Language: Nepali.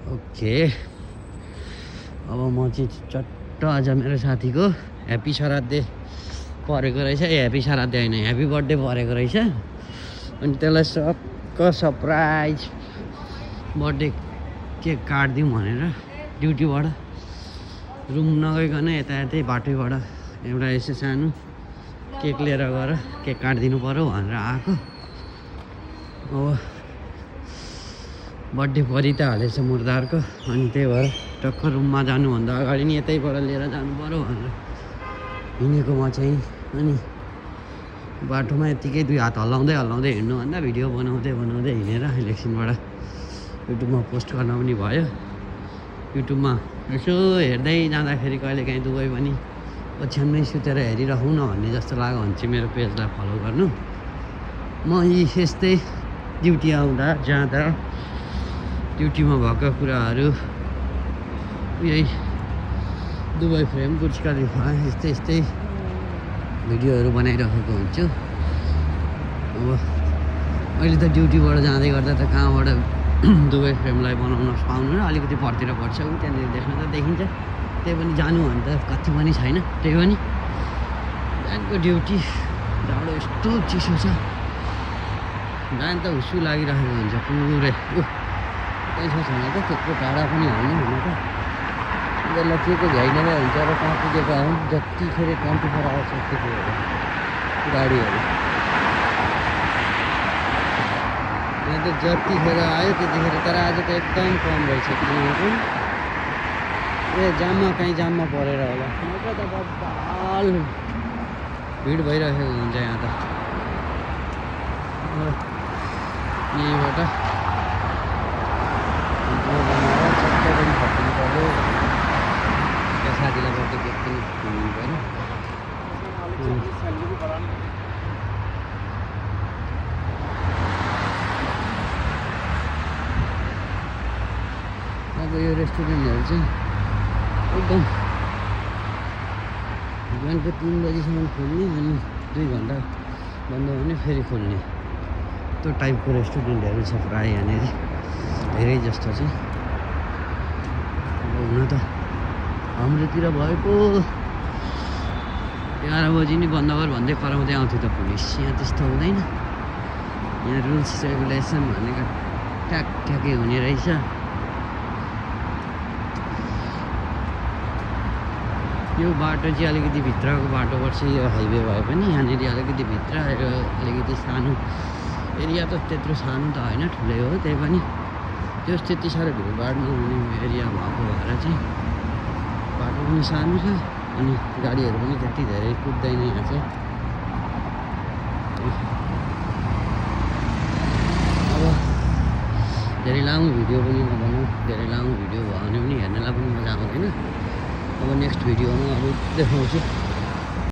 ओके अब म चाहिँ चट्ट आज मेरो साथीको ह्याप्पी श्राद्धे परेको रहेछ ह्याप्पी श्राद्धे होइन ह्याप्पी बर्थडे परेको रहेछ अनि त्यसलाई सक्क सरप्राइज बर्थडे केक काटिदिउँ भनेर ड्युटीबाट रुम नगइकन यतायतै बाटैबाट एउटा यसो सानो केक लिएर गएर केक काटिदिनु पऱ्यो भनेर आएको अब बर्थडे परि त हालेछ मुर्दारको अनि त्यही भएर टक्क रुममा जानुभन्दा अगाडि नि यतैबाट लिएर जानु पऱ्यो भनेर हिँडेको म चाहिँ अनि बाटोमा यत्तिकै दुई हात हल्लाउँदै हल्लाउँदै हिँड्नुभन्दा भिडियो बनाउँदै बनाउँदै हिँडेर एकछिनबाट युट्युबमा पोस्ट गर्न पनि भयो युट्युबमा यसो हेर्दै जाँदाखेरि कहिलेकाहीँ दुबई पनि ओछ्यानमै सुतेर हेरिराखौँ न भन्ने जस्तो लाग्यो भने चाहिँ मेरो पेजलाई फलो गर्नु म यस्तै ड्युटी आउँदा जाँदा ड्युटीमा भएको कुराहरू यही दुबई फ्रेम बुर्ज खलिफा यस्तै यस्तै भिडियोहरू बनाइराखेको हुन्छु अब अहिले त ड्युटीबाट जाँदै गर्दा त कहाँबाट दुबई फ्रेमलाई बनाउन पाउनु र अलिकति परतिर पर्छ ऊ त्यहाँनिर देख्न त देखिन्छ त्यही पनि जानु भने त कति पनि छैन त्यही पनि बिहानको ड्युटी जाडो यस्तो चिसो छ बिहान त हुस्सु लागिरहेको हुन्छ पुरै त्यसो छैन त त्यत्रो टाढा पनि होइन हुन त उनीहरूलाई के झ्याइनमै हुन्छ र कहाँ पुगेको आउँ जतिखेर 24 आवर्स त्यतिखेर गाडीहरू यहाँ त जतिखेर आयो त्यतिखेर तर आज त एकदम कम रहेछ किनभने जाममा कहीँ जाममा परेर होला नत्र त बब्बाल भिड भइरहेको हुन्छ यहाँ त यहीँबाट चट्ट पनि फर्किनु पऱ्यो त्यो साथीलाई बर्थडे केक पनि खुवाउनु पऱ्यो अब यो रेस्टुरेन्टहरू चाहिँ एकदम बिहानको 3 बजीसम्म खोल्ने अनि 2 घन्टा बन्द भने फेरि खोल्ने त्यो टाइपको रेस्टुरेन्टहरू छ प्रायः यहाँनिर धेरै जस्तो चाहिँ अब हुन त हाम्रोतिर भएको 11 बजी नि बन्द गर भन्दै कराउँदै आउँथ्यो त पुलिस यहाँ त्यस्तो हुँदैन यहाँ रुल्स रेगुलेसन भनेको ठ्याक्कै हुने रहेछ यो बाटो चाहिँ अलिकति भित्रको बाटो पर्छ यो हाइवे भए पनि यहाँनिर अलिकति भित्र अलिकति सानो एरिया त त्यत्रो सानो त होइन ठुलै हो त्यही पनि त्यो त्यति साह्रो भिडभाड नहुने एरिया भएको भएर चाहिँ बाटो पनि सानो छ अनि गाडीहरू पनि त्यति धेरै कुद्दैन यहाँ चाहिँ अब धेरै लामो भिडियो पनि नबनाउँ धेरै लामो भिडियो भयो भने पनि हेर्नलाई पनि मजा आउँदैन अब नेक्स्ट भिडियोमा अब देखाउँछु